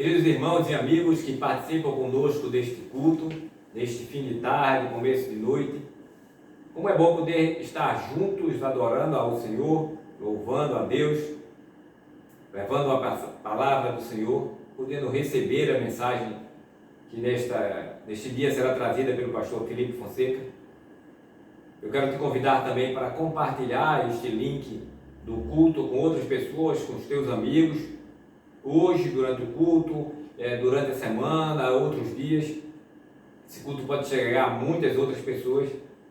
Queridos irmãos e amigos que participam conosco deste culto, neste fim de tarde, começo de noite, como é bom poder estar juntos adorando ao Senhor, louvando a Deus, levando a palavra do Senhor, podendo receber a mensagem que neste dia será trazida pelo pastor Felipe Fonseca. Eu quero te convidar também para compartilhar este link do culto com outras pessoas, com os teus amigos, hoje, durante o culto, durante a semana, outros dias. Esse culto pode chegar a muitas outras pessoas.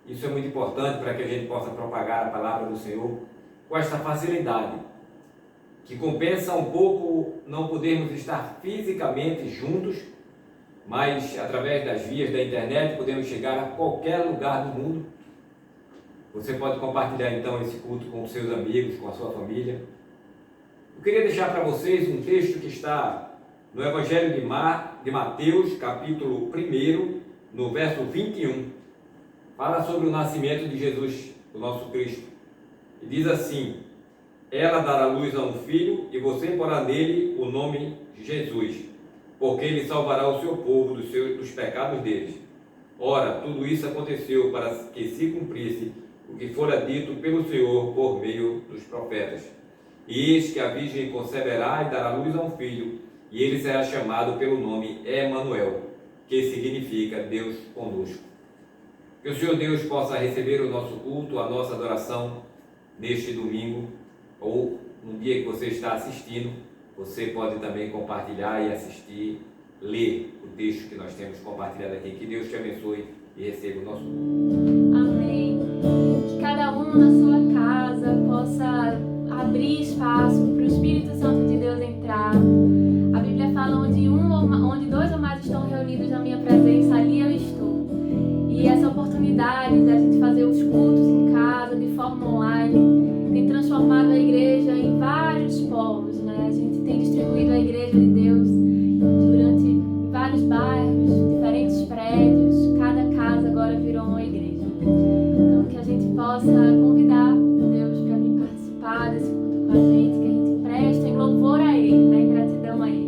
Isso é muito importante para que a gente possa propagar a palavra do Senhor com esta facilidade, que compensa um pouco não podermos estar fisicamente juntos, mas através das vias da internet podemos chegar a qualquer lugar do mundo. Você pode compartilhar então esse culto com os seus amigos, com a sua família. Eu queria deixar para vocês um texto que está no Evangelho de Mateus, capítulo 1, no verso 21. Fala sobre o nascimento de Jesus, o nosso Cristo. E diz assim: ela dará luz a um filho e você porá nele o nome Jesus, porque ele salvará o seu povo dos pecados deles. Ora, tudo isso aconteceu para que se cumprisse o que fora dito pelo Senhor por meio dos profetas. E eis que a virgem conceberá e dará luz a um filho, e ele será chamado pelo nome Emanuel, que significa Deus conosco. Que o Senhor Deus possa receber o nosso culto, a nossa adoração neste domingo, ou no dia que você está assistindo. Você pode também compartilhar e assistir, ler o texto que nós temos compartilhado aqui. Que Deus te abençoe e receba o nosso culto. Amém. Que cada um na sua casa possa abrir espaço para o Espírito Santo de Deus entrar. A Bíblia fala onde dois ou mais estão reunidos na minha presença, ali eu estou. E essa oportunidade da gente fazer os cultos em casa, de forma online, tem transformado a igreja em vários polos, né? A gente tem distribuído a igreja de Deus durante vários bairros, diferentes prédios. Cada casa agora virou uma igreja. Então que a gente possa convidar Deus para vir participar desse culto com a gente, que a gente preste em louvor a Ele, né? Em gratidão a Ele.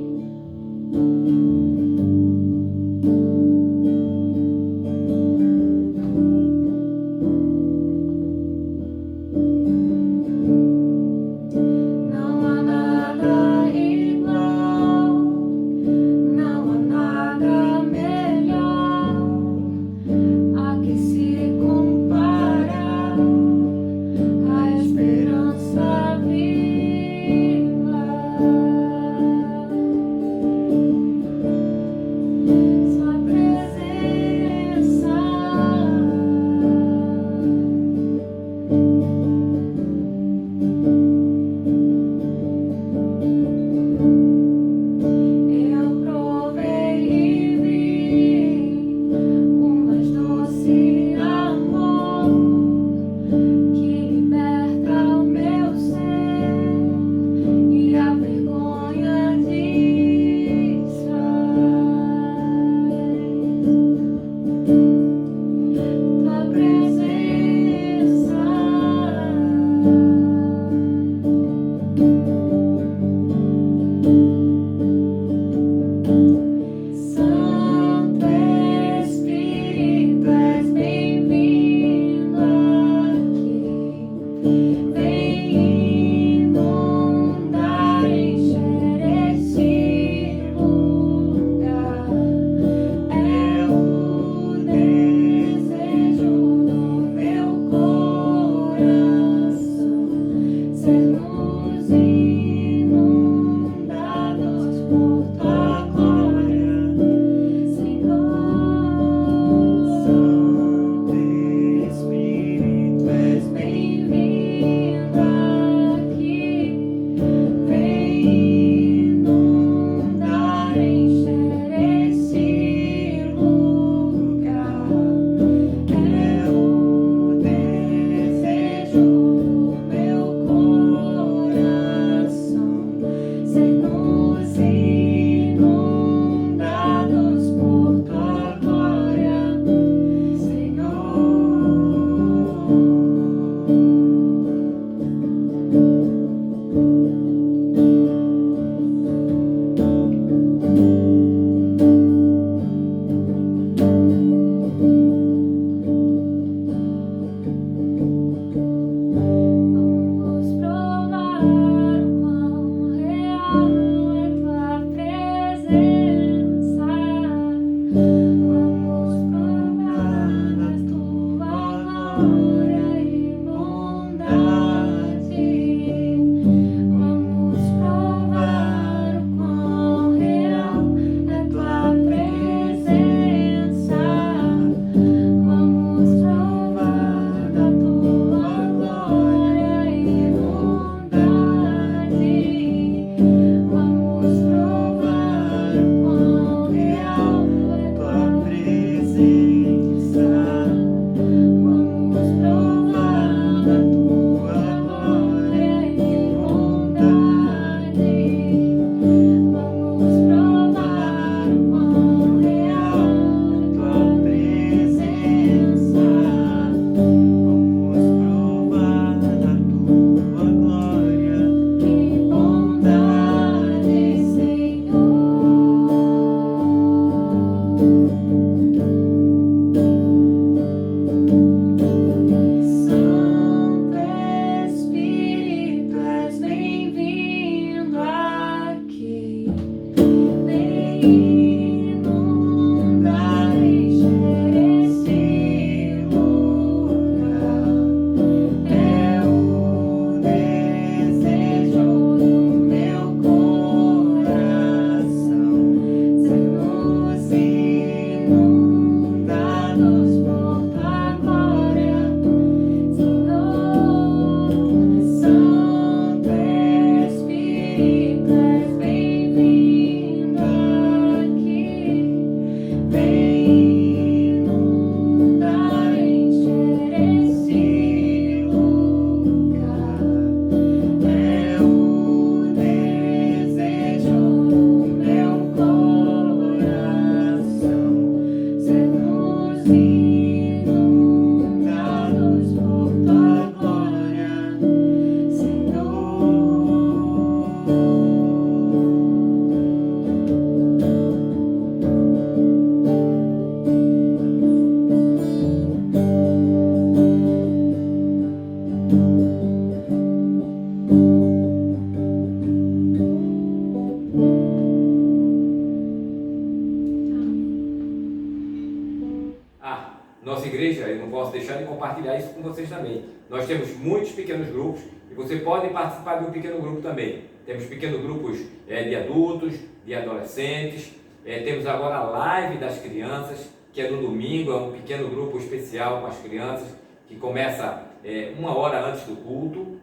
Nossa igreja, eu não posso deixar de compartilhar isso com vocês também. Nós temos muitos pequenos grupos e você pode participar de um pequeno grupo também. Temos pequenos grupos de adultos, de adolescentes, temos agora a live das crianças, que é no domingo, é um pequeno grupo especial com as crianças, que começa 1 hora antes do culto.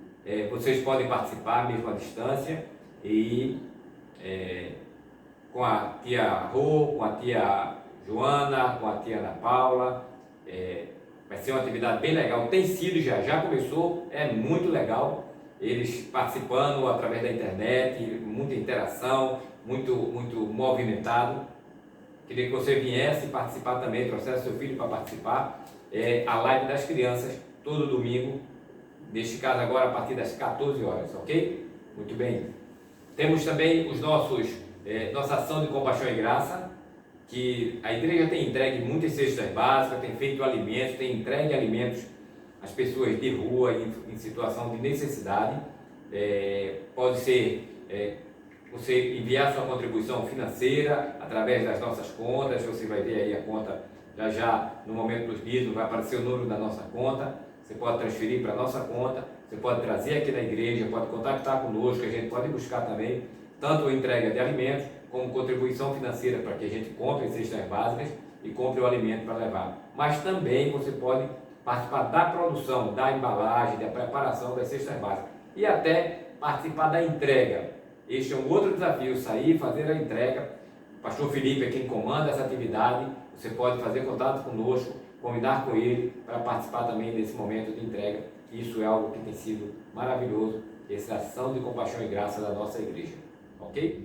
Vocês podem participar mesmo à distância e com a tia Rô, com a tia Joana, com a tia Ana Paula. Vai ser uma atividade bem legal, tem sido, já começou, é muito legal, eles participando através da internet, muita interação, muito movimentado. Queria que você viesse participar também, trouxesse seu filho para participar, a live das crianças, todo domingo, neste caso agora a partir das 14 horas, ok? Muito bem. Temos também os nossa ação de compaixão e graça, que a igreja tem entregue muitas cestas básicas, tem feito alimentos, tem entregue alimentos às pessoas de rua em situação de necessidade. Pode ser você enviar sua contribuição financeira através das nossas contas. Você vai ver aí a conta já no momento dos dízimos, vai aparecer o número da nossa conta. Você pode transferir para a nossa conta, você pode trazer aqui na igreja, pode contactar conosco, a gente pode buscar também tanto a entrega de alimentos como contribuição financeira para que a gente compre as cestas básicas e compre o alimento para levar. Mas também você pode participar da produção, da embalagem, da preparação das cestas básicas e até participar da entrega. Este é um outro desafio, sair e fazer a entrega. O pastor Felipe é quem comanda essa atividade. Você pode fazer contato conosco, combinar com ele para participar também desse momento de entrega. Isso é algo que tem sido maravilhoso, essa ação de compaixão e graça da nossa igreja. Ok?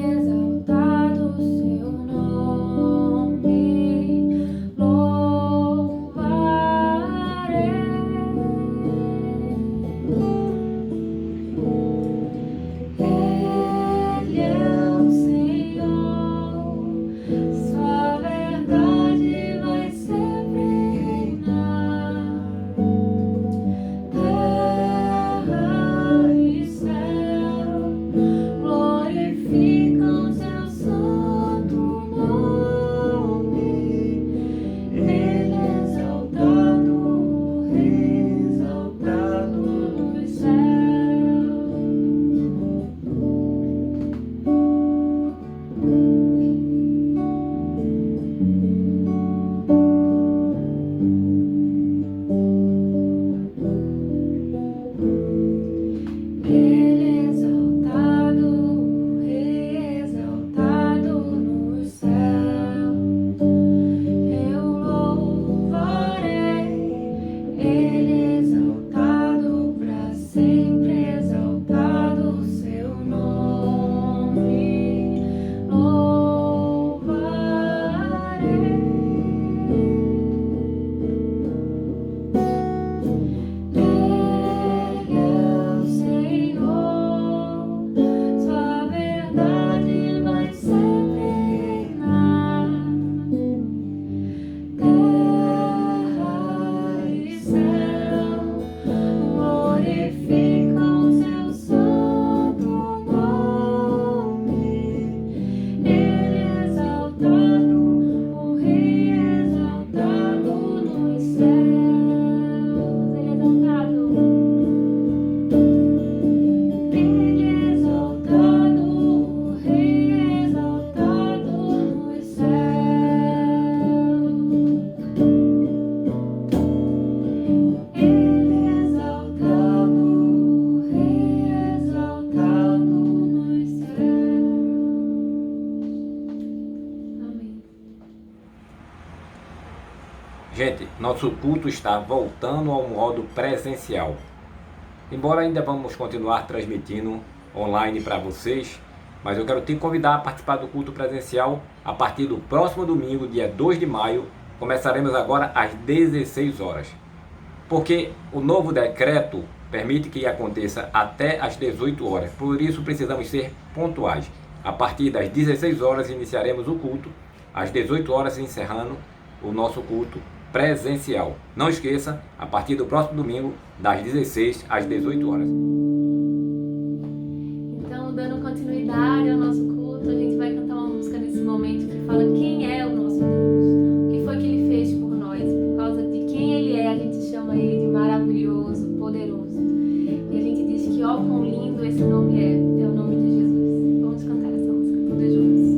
Exaltado, seu nome. Gente, nosso culto está voltando ao modo presencial. Embora ainda vamos continuar transmitindo online para vocês, mas eu quero te convidar a participar do culto presencial a partir do próximo domingo, dia 2 de maio. Começaremos agora às 16 horas. Porque o novo decreto permite que aconteça até às 18 horas. Por isso precisamos ser pontuais. A partir das 16 horas iniciaremos o culto, às 18 horas encerrando o nosso culto presencial. Não esqueça, a partir do próximo domingo, das 16 às 18 horas. Então, dando continuidade ao nosso culto, a gente vai cantar uma música nesse momento que fala quem é o nosso Deus, o que foi que Ele fez por nós. Por causa de quem Ele é, a gente chama Ele de maravilhoso, poderoso. E a gente diz que ó quão lindo esse nome é o nome de Jesus. Vamos cantar essa música todos juntos.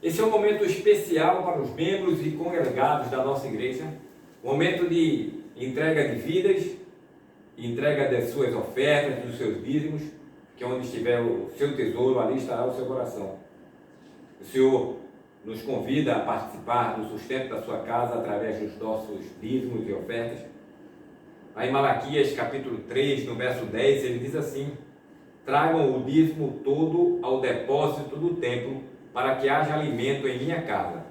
Esse é um momento especial para os membros e congregados da nossa igreja, momento de entrega de vidas, entrega das suas ofertas, dos seus dízimos, que onde estiver o seu tesouro, ali estará o seu coração. O Senhor nos convida a participar do sustento da sua casa através dos nossos dízimos e ofertas. Aí em Malaquias capítulo 3, no verso 10, ele diz assim: tragam o dízimo todo ao depósito do templo, para que haja alimento em minha casa.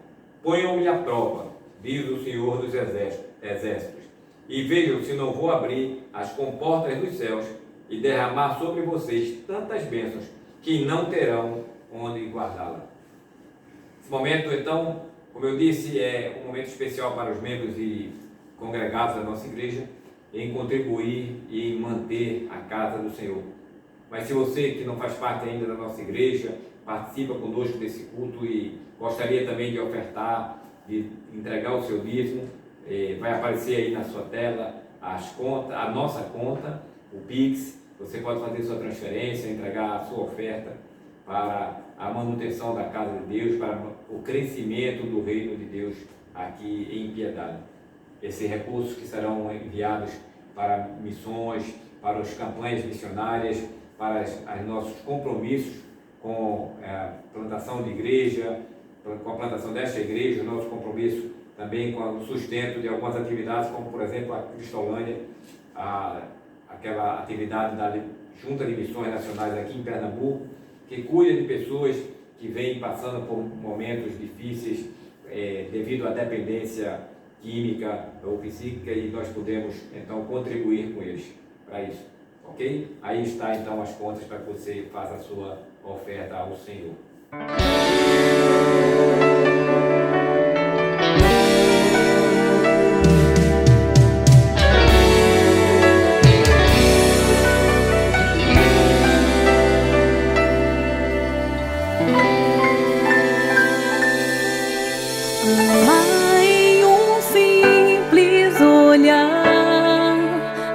Ponham-me à prova, diz o Senhor dos exércitos, e vejam se não vou abrir as comportas dos céus e derramar sobre vocês tantas bênçãos que não terão onde guardá-la. Esse momento, então, como eu disse, é um momento especial para os membros e congregados da nossa igreja, em contribuir e em manter a casa do Senhor. Mas se você que não faz parte ainda da nossa igreja, participa conosco desse culto e gostaria também de ofertar, de entregar o seu dízimo, vai aparecer aí na sua tela as contas, a nossa conta, o Pix. Você pode fazer sua transferência, entregar a sua oferta para a manutenção da casa de Deus, para o crescimento do reino de Deus aqui em Piedade. Esses recursos que serão enviados para missões, para as campanhas missionárias, para os nossos compromissos com a plantação de igreja, com a plantação desta igreja, o nosso compromisso também com o sustento de algumas atividades, como por exemplo a Cristolândia, aquela atividade da Junta de Missões Nacionais aqui em Pernambuco, que cuida de pessoas que vêm passando por momentos difíceis devido à dependência química ou psíquica, e nós podemos então contribuir com eles para isso, ok? Aí está então as contas para que você faça a sua oferta ao Senhor.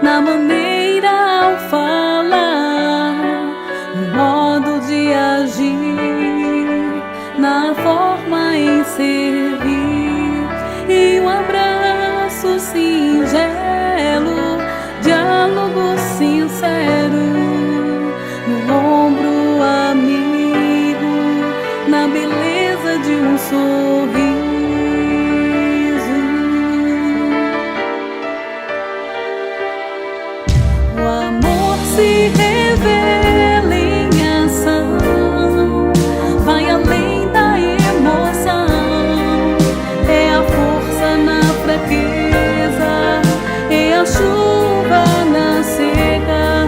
Na maneira ao falar, no modo de agir, na forma em servir, e um abraço singelo, diálogo sincero, no ombro amigo, na beleza de um sorriso. Se revela em ação, vai além da emoção, é a força na fraqueza, é a chuva na seca,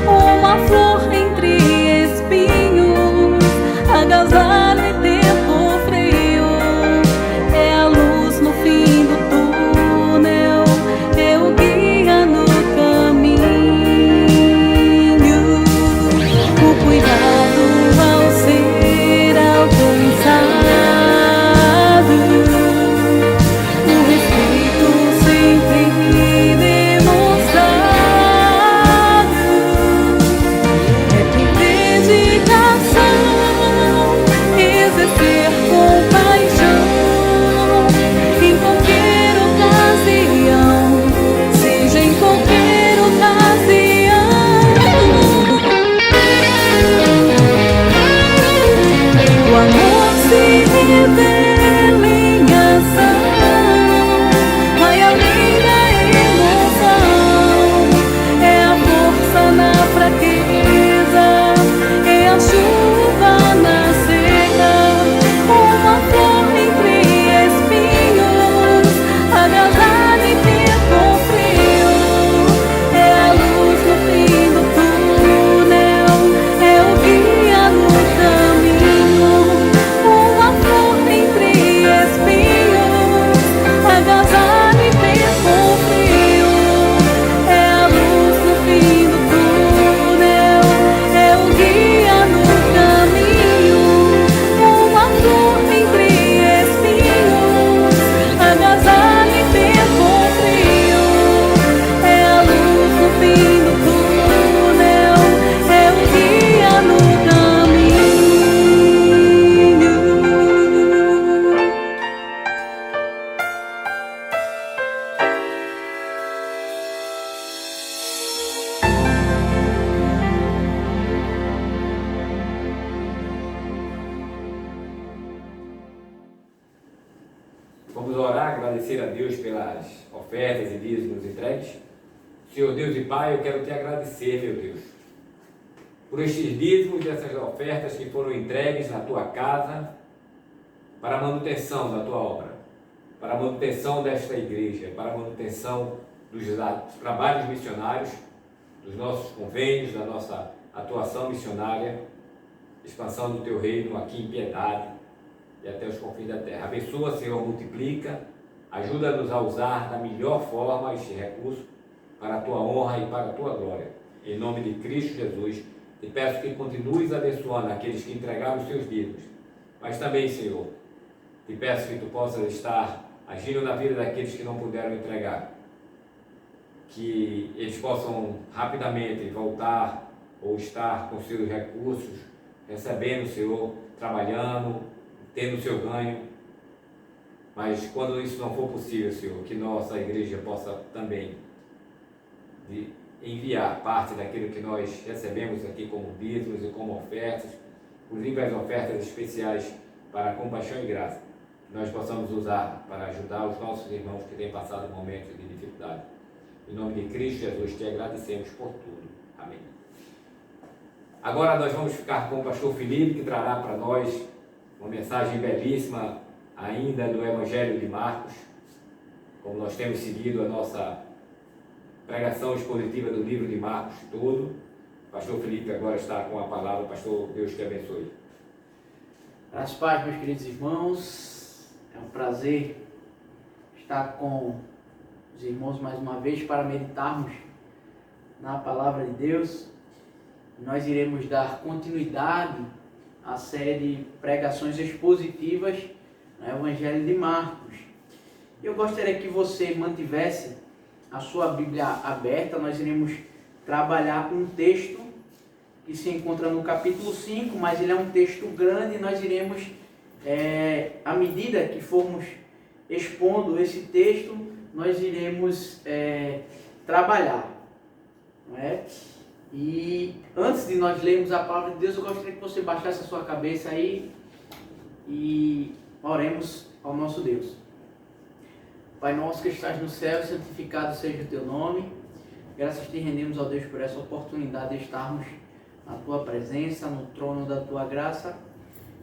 uma flor entre espinhos, agasalha em tempo frio, é a luz no fim do túnel, é o guia no caminho. agradecer a Deus pelas ofertas e dízimos entregues. Senhor Deus e Pai, eu quero te agradecer, meu Deus, por estes dízimos dessas ofertas que foram entregues na tua casa para a manutenção da tua obra, para a manutenção desta igreja, para a manutenção dos trabalhos missionários, dos nossos convênios, da nossa atuação missionária, expansão do teu reino aqui em Piedade e até os confins da terra. Abençoa, Senhor, multiplica, ajuda-nos a usar da melhor forma este recurso para a tua honra e para a tua glória. Em nome de Cristo Jesus, te peço que continues abençoando aqueles que entregaram os seus dízimos, mas também, Senhor, te peço que tu possas estar agindo na vida daqueles que não puderam entregar, que eles possam rapidamente voltar ou estar com seus recursos, recebendo, Senhor, trabalhando, tendo o seu ganho. Mas quando isso não for possível, Senhor, que nossa igreja possa também enviar parte daquilo que nós recebemos aqui como dízimos e como ofertas, inclusive as ofertas especiais para a compaixão e graça, que nós possamos usar para ajudar os nossos irmãos que têm passado momentos de dificuldade. Em nome de Cristo Jesus, te agradecemos por tudo. Amém. Agora nós vamos ficar com o pastor Felipe, que trará para nós uma mensagem belíssima ainda do Evangelho de Marcos, como nós temos seguido a nossa pregação expositiva do livro de Marcos todo. O pastor Felipe agora está com a palavra. Pastor, Deus te abençoe. As paz, meus queridos irmãos, é um prazer estar com os irmãos mais uma vez para meditarmos na palavra de Deus. Nós iremos dar continuidade à série de pregações expositivas no Evangelho de Marcos. Eu gostaria que você mantivesse a sua Bíblia aberta. Nós iremos trabalhar com um texto que se encontra no capítulo 5, mas ele é um texto grande. Nós iremos, à medida que formos expondo esse texto, nós iremos trabalhar, não é? E antes de nós lermos a palavra de Deus, eu gostaria que você baixasse a sua cabeça aí e oremos ao nosso Deus. Pai nosso que estás no céu, santificado seja o teu nome. Graças te rendemos, ó Deus, por essa oportunidade de estarmos na tua presença, no trono da tua graça.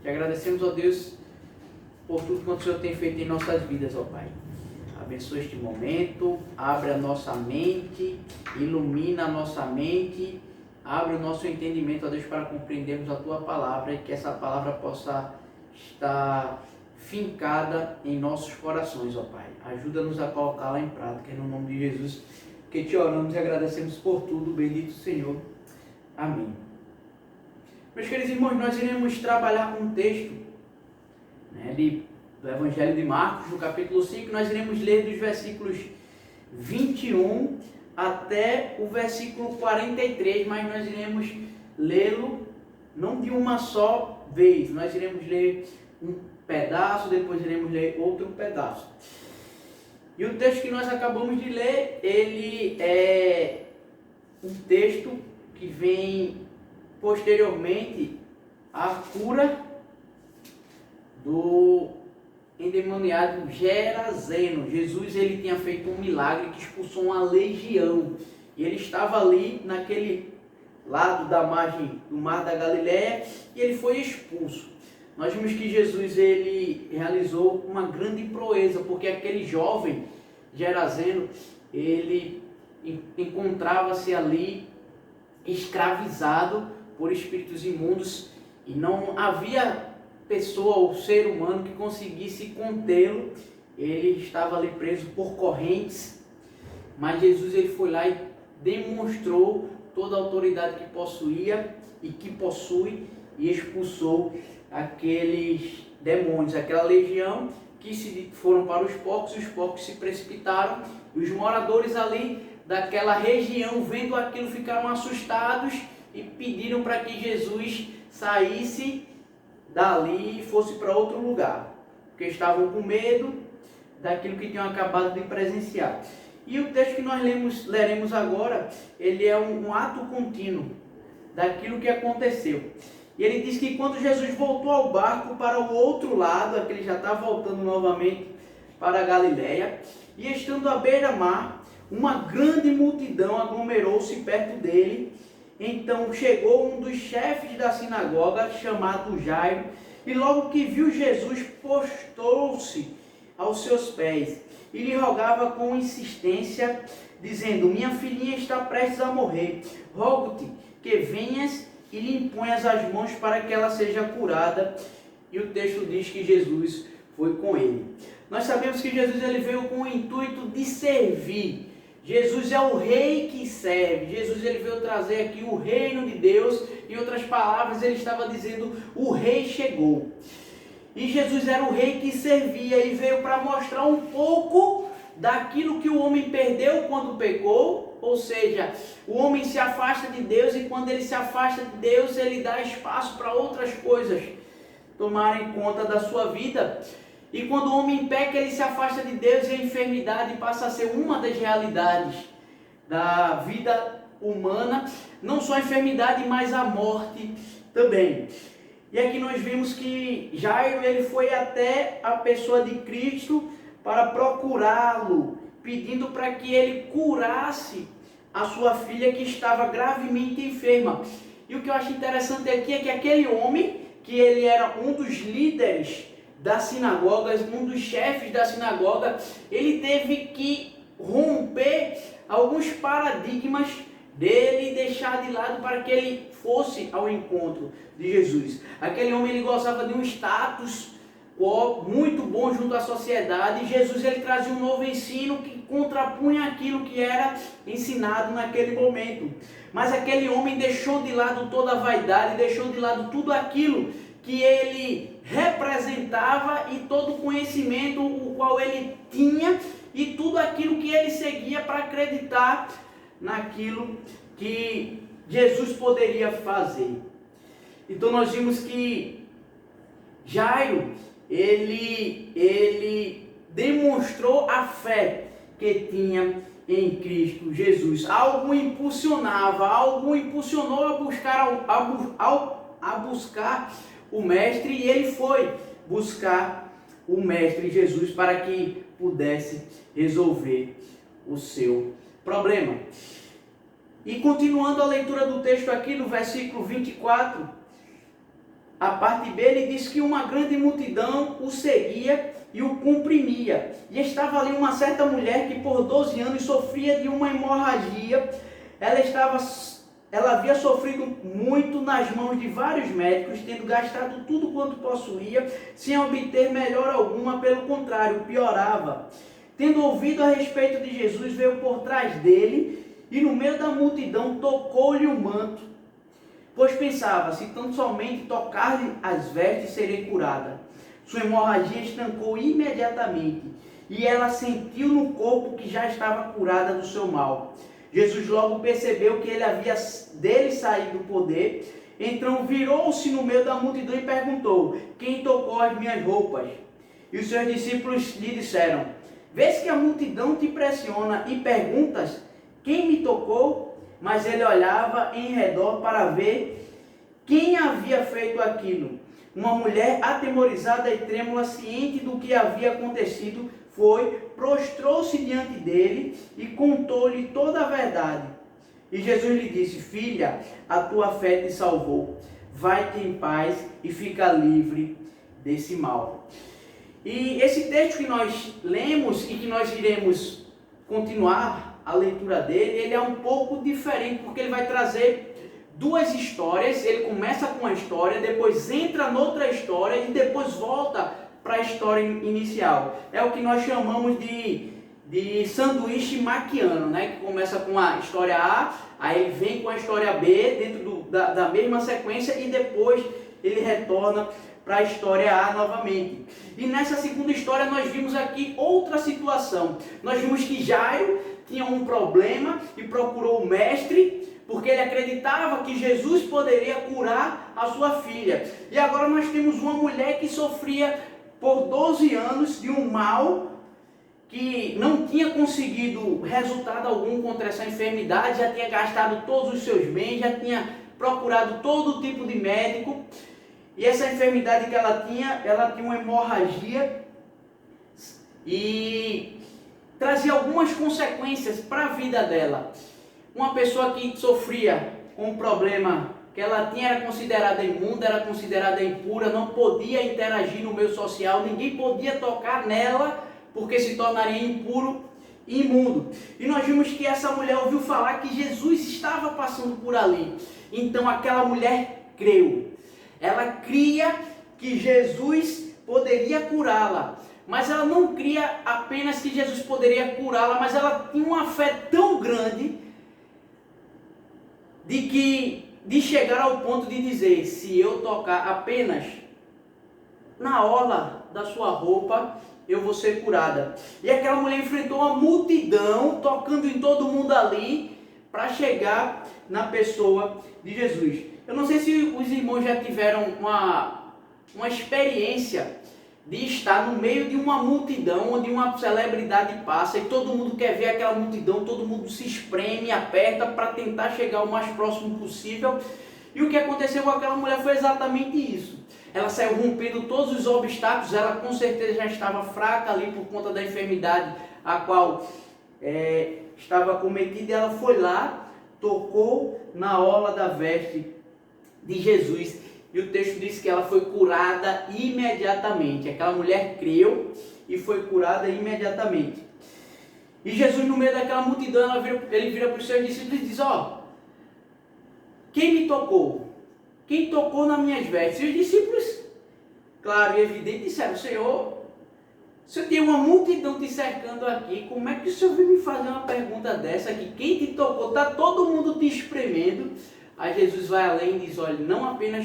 Te agradecemos, ó Deus, por tudo quanto o Senhor tem feito em nossas vidas, ó Pai. Abençoa este momento, abre a nossa mente, ilumina a nossa mente, abre o nosso entendimento, ó Deus, para compreendermos a tua palavra e que essa palavra possa estar fincada em nossos corações, ó Pai. Ajuda-nos a colocá-la em prática, no nome de Jesus, que te oramos e agradecemos por tudo, bendito Senhor. Amém. Meus queridos irmãos, nós iremos trabalhar um texto, né, do Evangelho de Marcos, no capítulo 5, nós iremos ler dos versículos 21 até o versículo 43, mas nós iremos lê-lo não de uma só vez, nós iremos ler um pedaço, depois iremos ler outro pedaço. E o texto que nós acabamos de ler, ele é um texto que vem posteriormente à cura do endemoniado Gerazeno. Jesus, ele tinha feito um milagre que expulsou uma legião. E ele estava ali naquele lado da margem do Mar da Galileia e ele foi expulso. Nós vimos que Jesus, ele realizou uma grande proeza, porque aquele jovem Gerazeno, ele encontrava-se ali escravizado por espíritos imundos e não havia pessoa ou ser humano que conseguisse contê-lo. Ele estava ali preso por correntes, mas Jesus, ele foi lá e demonstrou toda a autoridade que possuía e que possui e expulsou aqueles demônios, aquela legião que se foram para os porcos se precipitaram. Os moradores ali daquela região, vendo aquilo, ficaram assustados e pediram para que Jesus saísse dali e fosse para outro lugar, porque estavam com medo daquilo que tinham acabado de presenciar. E o texto que nós leremos agora, ele é um ato contínuo daquilo que aconteceu. E ele diz que quando Jesus voltou ao barco para o outro lado, que ele já está voltando novamente para a Galiléia, e estando à beira-mar, uma grande multidão aglomerou-se perto dele. Então chegou um dos chefes da sinagoga, chamado Jairo, e logo que viu Jesus, prostrou-se aos seus pés e lhe rogava com insistência, dizendo: minha filhinha está prestes a morrer, rogo-te que venhas e lhe imponhas as mãos para que ela seja curada. E o texto diz que Jesus foi com ele. Nós sabemos que Jesus ele veio com o intuito de servir. Jesus é o rei que serve. Jesus ele veio trazer aqui o reino de Deus. Em outras palavras, ele estava dizendo: o rei chegou. E Jesus era o rei que servia e veio para mostrar um pouco daquilo que o homem perdeu quando pecou. Ou seja, o homem se afasta de Deus, e quando ele se afasta de Deus, ele dá espaço para outras coisas tomarem conta da sua vida. E quando o homem peca, ele se afasta de Deus, e a enfermidade passa a ser uma das realidades da vida humana. Não só a enfermidade, mas a morte também. E aqui nós vimos que Jairo ele foi até a pessoa de Cristo para procurá-lo, pedindo para que ele curasse a sua filha que estava gravemente enferma. E o que eu acho interessante aqui é que aquele homem, que ele era um dos líderes das sinagogas, um dos chefes da sinagoga, ele teve que romper alguns paradigmas dele e deixar de lado para que ele fosse ao encontro de Jesus. Aquele homem ele gozava de um status muito bom junto à sociedade, e Jesus ele trazia um novo ensino que contrapunha aquilo que era ensinado naquele momento. Mas aquele homem deixou de lado toda a vaidade, deixou de lado tudo aquilo que ele representava e todo o conhecimento o qual ele tinha e tudo aquilo que ele seguia para acreditar naquilo que Jesus poderia fazer. Então nós vimos que Jairo, ele demonstrou a fé que tinha em Cristo Jesus. Algo impulsionou a buscar o Mestre, e ele foi buscar o Mestre Jesus para que pudesse resolver o seu problema. E continuando a leitura do texto aqui no versículo 24, a parte B, ele diz que uma grande multidão o seguia e o comprimia. E estava ali uma certa mulher que por 12 anos sofria de uma hemorragia. Ela havia sofrido muito nas mãos de vários médicos, tendo gastado tudo quanto possuía, sem obter melhora alguma, pelo contrário, piorava. Tendo ouvido a respeito de Jesus, veio por trás dele e no meio da multidão tocou-lhe o manto, pois pensava: se tão somente tocar-lhe as vestes, serei curada. Sua hemorragia estancou imediatamente, e ela sentiu no corpo que já estava curada do seu mal. Jesus logo percebeu que ele havia dele saído o poder, então virou-se no meio da multidão e perguntou: quem tocou as minhas roupas? E os seus discípulos lhe disseram: vês que a multidão te pressiona e perguntas: quem me tocou? Mas ele olhava em redor para ver quem havia feito aquilo. Uma mulher atemorizada e trêmula, ciente do que havia acontecido, prostrou-se diante dele e contou-lhe toda a verdade. E Jesus lhe disse: filha, a tua fé te salvou. Vai-te em paz e fica livre desse mal. E esse texto que nós lemos e que nós iremos continuar a leitura dele, ele é um pouco diferente, porque ele vai trazer duas histórias. Ele começa com a história, depois entra noutra história e depois volta para a história inicial. É o que nós chamamos de sanduíche maquiano, né? Que começa com a história A, aí ele vem com a história B dentro da mesma sequência, e depois ele retorna para a história A novamente. E nessa segunda história nós vimos aqui outra situação. Nós vimos que Jairo tinha um problema e procurou o mestre, porque ele acreditava que Jesus poderia curar a sua filha. E agora nós temos uma mulher que sofria por 12 anos de um mal, que não tinha conseguido resultado algum contra essa enfermidade, já tinha gastado todos os seus bens, já tinha procurado todo tipo de médico. E essa enfermidade que ela tinha uma hemorragia e trazia algumas consequências para a vida dela. Uma pessoa que sofria com um problema que ela tinha era considerada imunda, era considerada impura, não podia interagir no meio social, ninguém podia tocar nela porque se tornaria impuro e imundo. E nós vimos que essa mulher ouviu falar que Jesus estava passando por ali. Então aquela mulher creu. Ela cria que Jesus poderia curá-la. Mas ela não cria apenas que Jesus poderia curá-la, mas ela tinha uma fé tão grande de chegar ao ponto de dizer: se eu tocar apenas na orla da sua roupa, eu vou ser curada. E aquela mulher enfrentou uma multidão, tocando em todo mundo ali, para chegar na pessoa de Jesus. Eu não sei se os irmãos já tiveram uma experiência de estar no meio de uma multidão, onde uma celebridade passa e todo mundo quer ver aquela multidão, todo mundo se espreme, aperta para tentar chegar o mais próximo possível. E o que aconteceu com aquela mulher foi exatamente isso. Ela saiu rompendo todos os obstáculos, ela com certeza já estava fraca ali por conta da enfermidade a qual estava cometida. E ela foi lá, tocou na orla da veste de Jesus. E o texto diz que ela foi curada imediatamente. Aquela mulher creu e foi curada imediatamente. E Jesus, no meio daquela multidão, ele vira para os seus discípulos e diz: ó, quem me tocou? Quem tocou nas minhas vestes? E os discípulos, claro e evidente, disseram: Senhor, se tem uma multidão te cercando aqui, como é que o Senhor veio me fazer uma pergunta dessa aqui? Quem te tocou? Está todo mundo te espremendo. Aí Jesus vai além e diz: olha, não apenas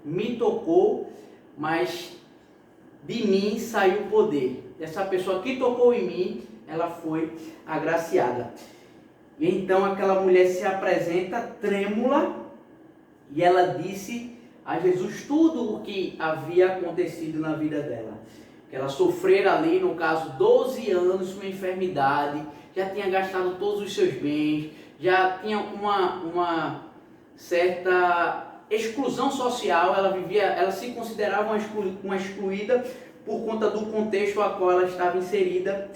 me tocou, mas de mim saiu o poder. Essa pessoa que tocou em mim, ela foi agraciada. E então aquela mulher se apresenta trêmula e ela disse a Jesus tudo o que havia acontecido na vida dela. Que ela sofrera ali, no caso, 12 anos com enfermidade, já tinha gastado todos os seus bens, já tinha uma certa exclusão social, ela se considerava uma excluída por conta do contexto a qual ela estava inserida.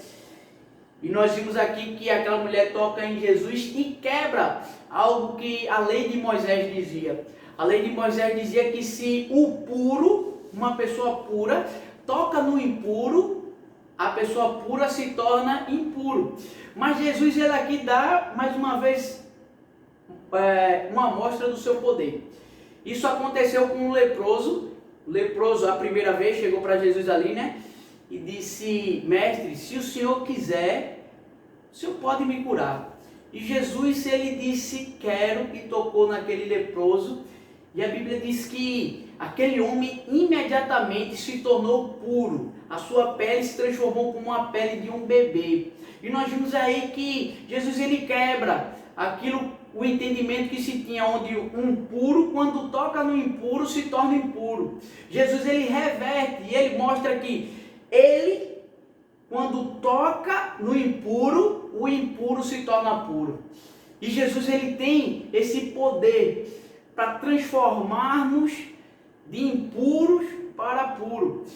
E nós vimos aqui que aquela mulher toca em Jesus e quebra algo que a lei de Moisés dizia. A lei de Moisés dizia que se o puro, uma pessoa pura, toca no impuro, a pessoa pura se torna impuro. Mas Jesus, ele aqui dá mais uma vez uma amostra do seu poder. Isso aconteceu com um leproso. O leproso, a primeira vez, chegou para Jesus ali, né? E disse: mestre, se o Senhor quiser, o Senhor pode me curar. E Jesus, ele disse: quero, e tocou naquele leproso. E a Bíblia diz que aquele homem imediatamente se tornou puro. A sua pele se transformou como a pele de um bebê. E nós vimos aí que Jesus, ele quebra o entendimento que se tinha, onde um puro, quando toca no impuro, se torna impuro. Jesus, ele reverte e ele mostra que ele, quando toca no impuro, o impuro se torna puro. E Jesus, ele tem esse poder para transformar-nos de impuros para puro.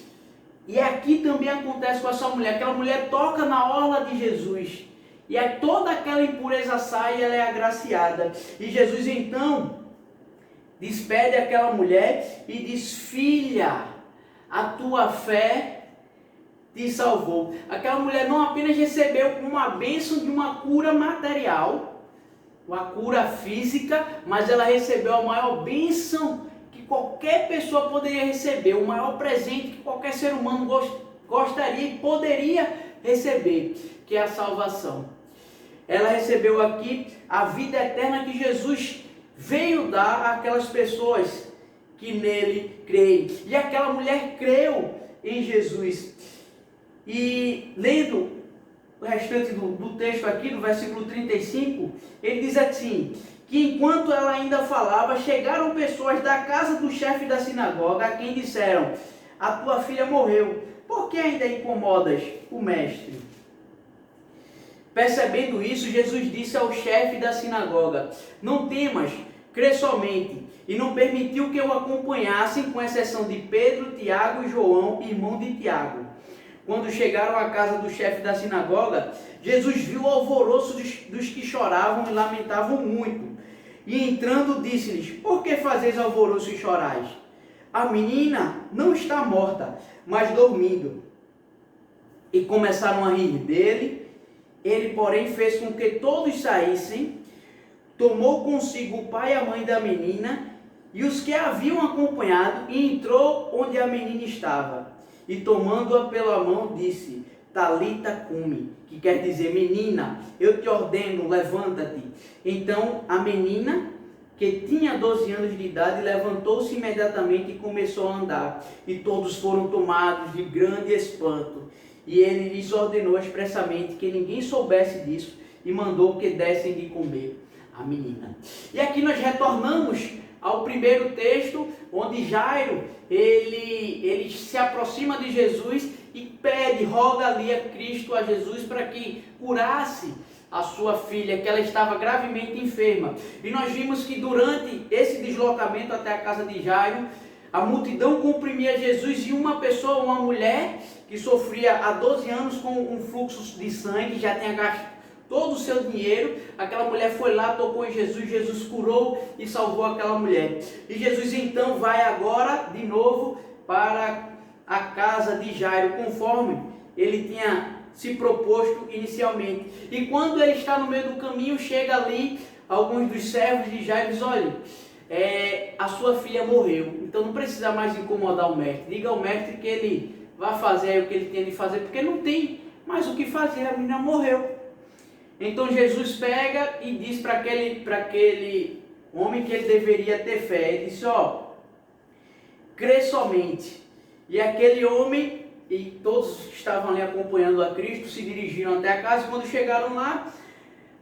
E aqui também acontece com essa mulher. Aquela mulher toca na orla de Jesus. E aí toda aquela impureza sai e ela é agraciada. E Jesus então despede aquela mulher e diz: filha, a tua fé te salvou. Aquela mulher não apenas recebeu uma bênção de uma cura material, uma cura física, mas ela recebeu a maior bênção que qualquer pessoa poderia receber, o maior presente que qualquer ser humano gostaria e poderia receber, que é a salvação. Ela recebeu aqui a vida eterna que Jesus veio dar àquelas pessoas que nele creem. E aquela mulher creu em Jesus. E lendo o restante do texto aqui, no versículo 35, ele diz assim: que enquanto ela ainda falava, chegaram pessoas da casa do chefe da sinagoga, a quem disseram: a tua filha morreu, por que ainda incomodas o mestre? Percebendo isso, Jesus disse ao chefe da sinagoga: não temas, crê somente. E não permitiu que o acompanhassem, com exceção de Pedro, Tiago e João, irmão de Tiago. quando chegaram à casa do chefe da sinagoga, Jesus viu o alvoroço dos que choravam e lamentavam muito. E entrando, disse-lhes: por que fazeis alvoroço e chorais? A menina não está morta, mas dormindo. E começaram a rir dele. Ele, porém, fez com que todos saíssem, tomou consigo o pai e a mãe da menina e os que a haviam acompanhado, e entrou onde a menina estava. E tomando-a pela mão, disse: Talita cumi, que quer dizer: menina, eu te ordeno, levanta-te. Então a menina, que tinha 12 anos de idade, levantou-se imediatamente e começou a andar. E todos foram tomados de grande espanto. E ele lhes ordenou expressamente que ninguém soubesse disso e mandou que dessem de comer a menina. E aqui nós retornamos ao primeiro texto, onde Jairo, ele se aproxima de Jesus e pede, roga ali a Cristo, a Jesus, para que curasse a sua filha, que ela estava gravemente enferma. E nós vimos que durante esse deslocamento até a casa de Jairo, a multidão comprimia Jesus e uma pessoa, uma mulher, que sofria há 12 anos com um fluxo de sangue, já tinha gasto todo o seu dinheiro. Aquela mulher foi lá, tocou em Jesus, Jesus curou e salvou aquela mulher. E Jesus então vai agora de novo para a casa de Jairo, conforme ele tinha se proposto inicialmente. E quando ele está no meio do caminho, chega ali alguns dos servos de Jairo e diz: olha, a sua filha morreu, então não precisa mais incomodar o mestre. Diga ao mestre que ele vai fazer o que ele tem de fazer, porque não tem mais o que fazer, a menina morreu. Então Jesus pega e diz para aquele homem que ele deveria ter fé. Ele disse: ó, crê somente. E aquele homem e todos que estavam ali acompanhando a Cristo se dirigiram até a casa. Quando chegaram lá,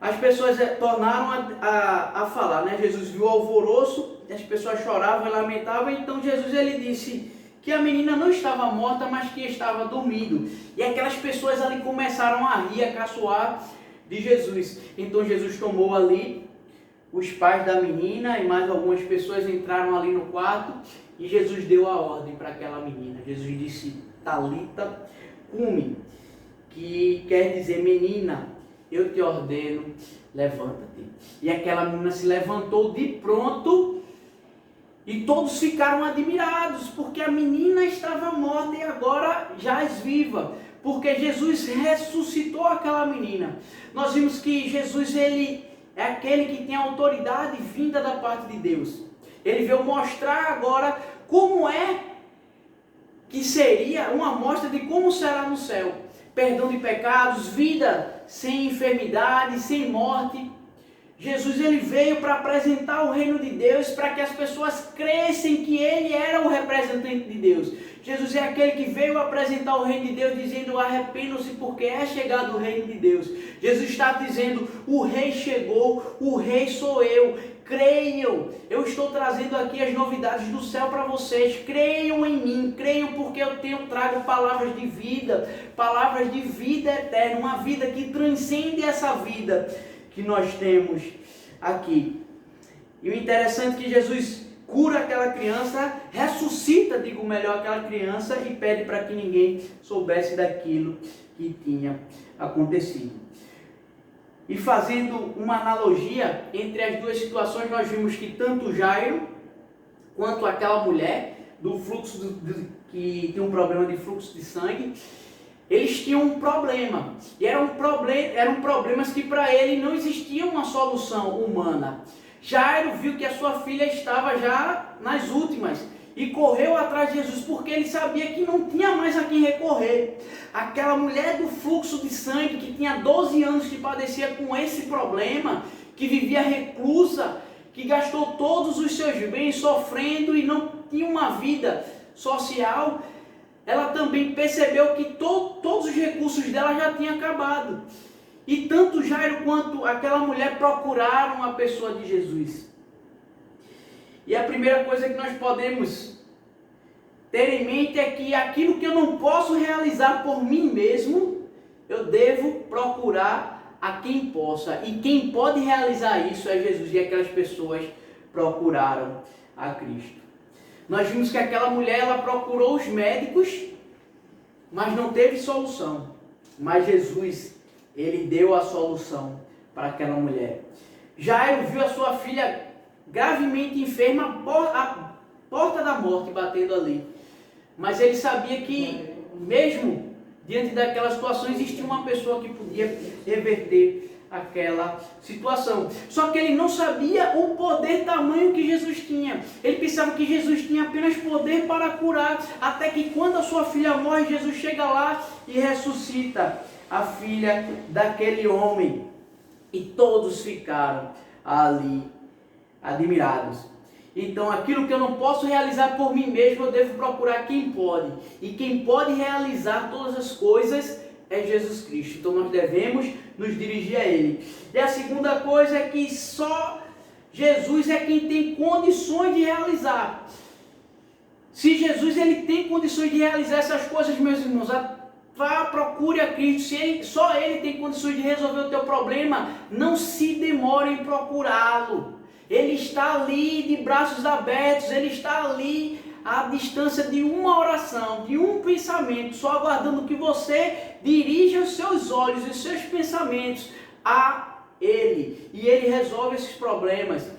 as pessoas tornaram a falar, né? Jesus viu o alvoroço, as pessoas choravam e lamentavam. Então Jesus ele disse que a menina não estava morta, mas que estava dormindo. E aquelas pessoas ali começaram a rir, a caçoar de Jesus. Então Jesus tomou ali os pais da menina e mais algumas pessoas entraram ali no quarto e Jesus deu a ordem para aquela menina. Jesus disse: Talita cumi, que quer dizer: menina, eu te ordeno, levanta-te. E aquela menina se levantou de pronto e todos ficaram admirados, porque a menina estava morta e agora jaz viva, porque Jesus ressuscitou aquela menina. Nós vimos que Jesus ele é aquele que tem autoridade vinda da parte de Deus. Ele veio mostrar agora como é que seria uma amostra de como será no céu. Perdão de pecados, vida sem enfermidade, sem morte. Jesus ele veio para apresentar o reino de Deus, para que as pessoas crescem que ele era o representante de Deus. Jesus é aquele que veio apresentar o reino de Deus, dizendo: arrependam-se porque é chegado o reino de Deus. Jesus está dizendo: o rei chegou, o rei sou eu. Creiam, eu estou trazendo aqui as novidades do céu para vocês. Creiam em mim, creiam porque eu trago palavras de vida eterna, uma vida que transcende essa vida que nós temos aqui. E o interessante é que Jesus cura aquela criança, ressuscita, digo melhor, aquela criança e pede para que ninguém soubesse daquilo que tinha acontecido. E fazendo uma analogia entre as duas situações, nós vimos que tanto Jairo quanto aquela mulher do fluxo que tinha um problema de fluxo de sangue, eles tinham um problema. E eram problemas que para ele não existia uma solução humana. Jairo viu que a sua filha estava já nas últimas e correu atrás de Jesus, porque ele sabia que não tinha mais a quem recorrer. Aquela mulher do fluxo de sangue, que tinha 12 anos, que padecia com esse problema, que vivia reclusa, que gastou todos os seus bens sofrendo e não tinha uma vida social, ela também percebeu que todos os recursos dela já tinham acabado. E tanto Jairo quanto aquela mulher procuraram a pessoa de Jesus. E a primeira coisa que nós podemos ter em mente é que aquilo que eu não posso realizar por mim mesmo, eu devo procurar a quem possa. E quem pode realizar isso é Jesus. E aquelas pessoas procuraram a Cristo. Nós vimos que aquela mulher, ela procurou os médicos mas não teve solução. Mas Jesus, ele deu a solução para aquela mulher. Jairo viu a sua filha gravemente enferma, a porta da morte batendo ali. Mas ele sabia que, mesmo diante daquela situação, existia uma pessoa que podia reverter aquela situação. Só que ele não sabia o poder tamanho que Jesus tinha. Ele pensava que Jesus tinha apenas poder para curar, até que quando a sua filha morre, Jesus chega lá e ressuscita a filha daquele homem. E todos ficaram ali admirados. Então, aquilo que eu não posso realizar por mim mesmo, eu devo procurar quem pode. E quem pode realizar todas as coisas é Jesus Cristo. Então, nós devemos nos dirigir a Ele. E a segunda coisa é que só Jesus é quem tem condições de realizar. Se Jesus ele tem condições de realizar essas coisas, meus irmãos, vá, procure a Cristo. Só Ele tem condições de resolver o teu problema, não se demore em procurá-lo. Ele está ali de braços abertos, Ele está ali à distância de uma oração, de um pensamento, só aguardando que você dirija os seus olhos e os seus pensamentos a Ele. E Ele resolve esses problemas.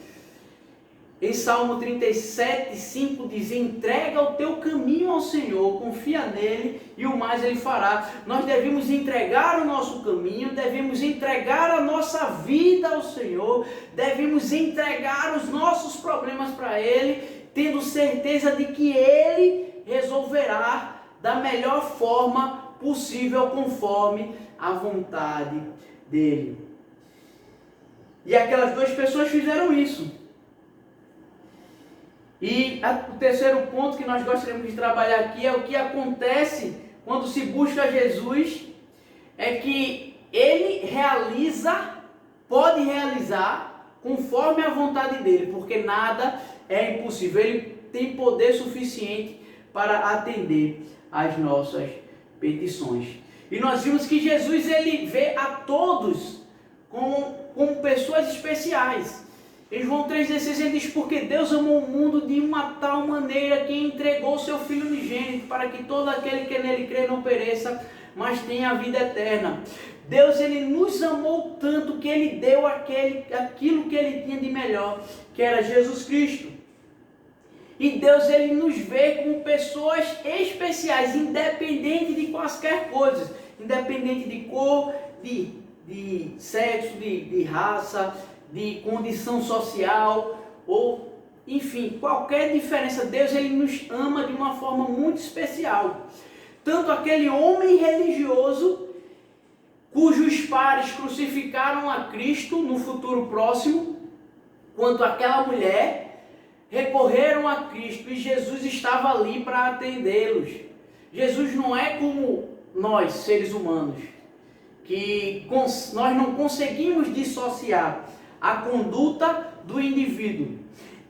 Em Salmo 37, 5 diz: entrega o teu caminho ao Senhor, confia nele e o mais Ele fará. Nós devemos entregar o nosso caminho, devemos entregar a nossa vida ao Senhor, devemos entregar os nossos problemas para Ele, tendo certeza de que Ele resolverá da melhor forma possível, conforme a vontade dEle. E aquelas duas pessoas fizeram isso. E o terceiro ponto que nós gostaríamos de trabalhar aqui é o que acontece quando se busca Jesus, é que Ele pode realizar conforme a vontade dEle, porque nada é impossível. Ele tem poder suficiente para atender às nossas petições. E nós vimos que Jesus ele vê a todos como pessoas especiais. Em João 3,16 ele diz: porque Deus amou o mundo de uma tal maneira que entregou o seu Filho unigênito, para que todo aquele que nele crê não pereça, mas tenha a vida eterna. Deus ele nos amou tanto que Ele deu aquilo que Ele tinha de melhor, que era Jesus Cristo. E Deus ele nos vê como pessoas especiais, independente de quaisquer coisas, independente de cor, de sexo, de raça, de condição social, ou enfim, qualquer diferença. Deus ele nos ama de uma forma muito especial. Tanto aquele homem religioso cujos pares crucificaram a Cristo no futuro próximo, quanto aquela mulher recorreram a Cristo e Jesus estava ali para atendê-los. Jesus não é como nós, seres humanos, que nós não conseguimos dissociar a conduta do indivíduo.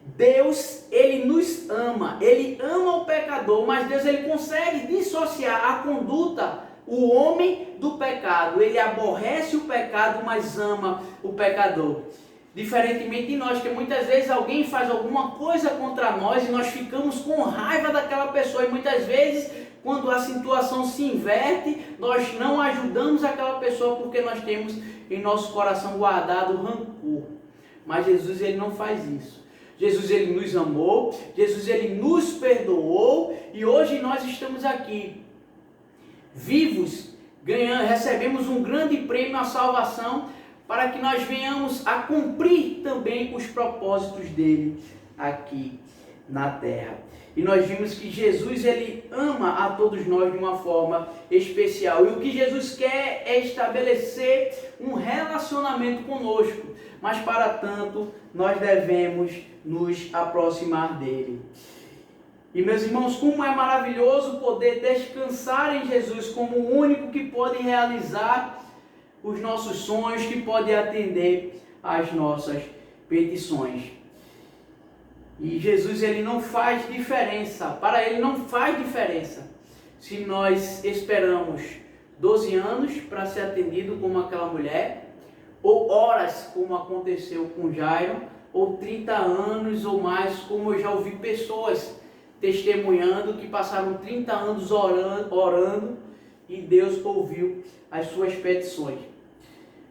Deus, Ele nos ama, Ele ama o pecador, mas Deus ele consegue dissociar a conduta, o homem do pecado. Ele aborrece o pecado, mas ama o pecador. Diferentemente de nós, que muitas vezes alguém faz alguma coisa contra nós e nós ficamos com raiva daquela pessoa, e muitas vezes, quando a situação se inverte, nós não ajudamos aquela pessoa porque nós temos em nosso coração guardado rancor. Mas Jesus ele não faz isso. Jesus ele nos amou, Jesus ele nos perdoou, e hoje nós estamos aqui vivos, recebemos um grande prêmio, a salvação, para que nós venhamos a cumprir também os propósitos dele aqui na terra. E nós vimos que Jesus ele ama a todos nós de uma forma especial. E o que Jesus quer é estabelecer um relacionamento conosco. Mas para tanto, nós devemos nos aproximar dele. E meus irmãos, como é maravilhoso poder descansar em Jesus como o único que pode realizar os nossos sonhos, que pode atender às nossas petições. E Jesus ele não faz diferença, para ele não faz diferença se nós esperamos 12 anos para ser atendido como aquela mulher, ou horas como aconteceu com Jairo, ou 30 anos ou mais, como eu já ouvi pessoas testemunhando que passaram 30 anos orando e Deus ouviu as suas petições.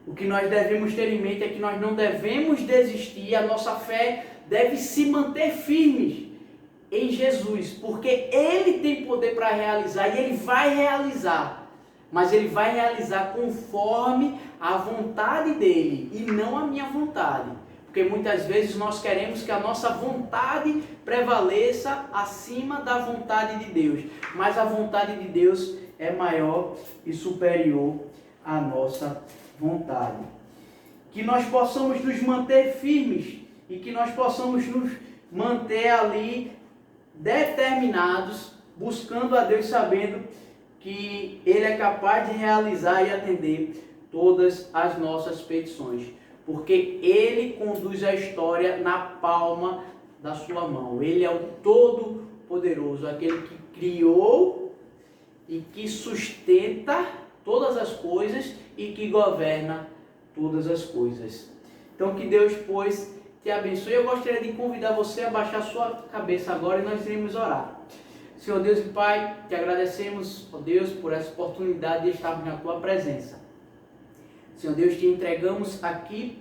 O que nós devemos ter em mente é que nós não devemos desistir, a nossa fé deve se manter firmes em Jesus, porque Ele tem poder para realizar e Ele vai realizar, mas Ele vai realizar conforme a vontade dEle e não a minha vontade, porque muitas vezes nós queremos que a nossa vontade prevaleça acima da vontade de Deus, mas a vontade de Deus é maior e superior à nossa vontade. Que nós possamos nos manter firmes e que nós possamos nos manter ali determinados, buscando a Deus, sabendo que Ele é capaz de realizar e atender todas as nossas petições, porque Ele conduz a história na palma da sua mão. Ele é o Todo-Poderoso, aquele que criou e que sustenta todas as coisas e que governa todas as coisas. Então que Deus, pois, te abençoe. Eu gostaria de convidar você a baixar sua cabeça agora e nós iremos orar. Senhor Deus e Pai, te agradecemos, ó Deus, por essa oportunidade de estarmos na Tua presença. Senhor Deus, te entregamos aqui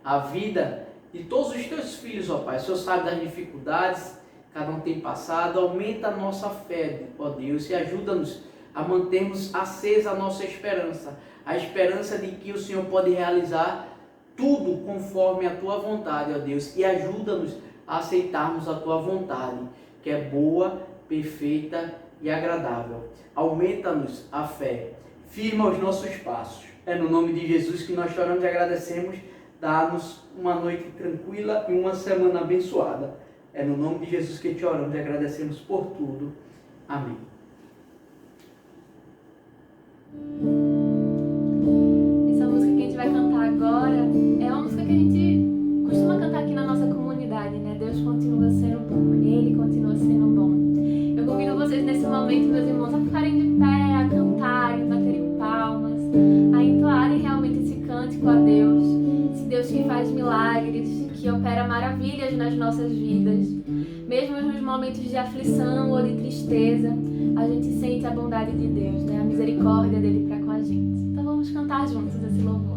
a vida de todos os Teus filhos, ó Pai. O Senhor sabe das dificuldades que cada um tem passado. Aumenta a nossa fé, ó Deus, e ajuda-nos a mantermos acesa a nossa esperança. A esperança de que o Senhor pode realizar tudo conforme a Tua vontade, ó Deus. E ajuda-nos a aceitarmos a Tua vontade, que é boa, perfeita e agradável. Aumenta-nos a fé. Firma os nossos passos. É no nome de Jesus que nós choramos e agradecemos. Dá-nos uma noite tranquila e uma semana abençoada. É no nome de Jesus que te oramos e agradecemos por tudo. Amém. Essa música que a gente vai cantar agora é uma música que a gente costuma cantar aqui na nossa comunidade, né? Deus continua sendo bom, Ele continua sendo bom. Eu convido vocês nesse momento, meus irmãos, a ficarem de pé, a cantarem, baterem palmas, a entoarem realmente esse cântico a Deus. Esse Deus que faz milagres, que opera maravilhas nas nossas vidas. Mesmo nos momentos de aflição ou de tristeza, a gente sente a bondade de Deus, né? A misericórdia dele para com a gente. Então vamos cantar juntos esse louvor.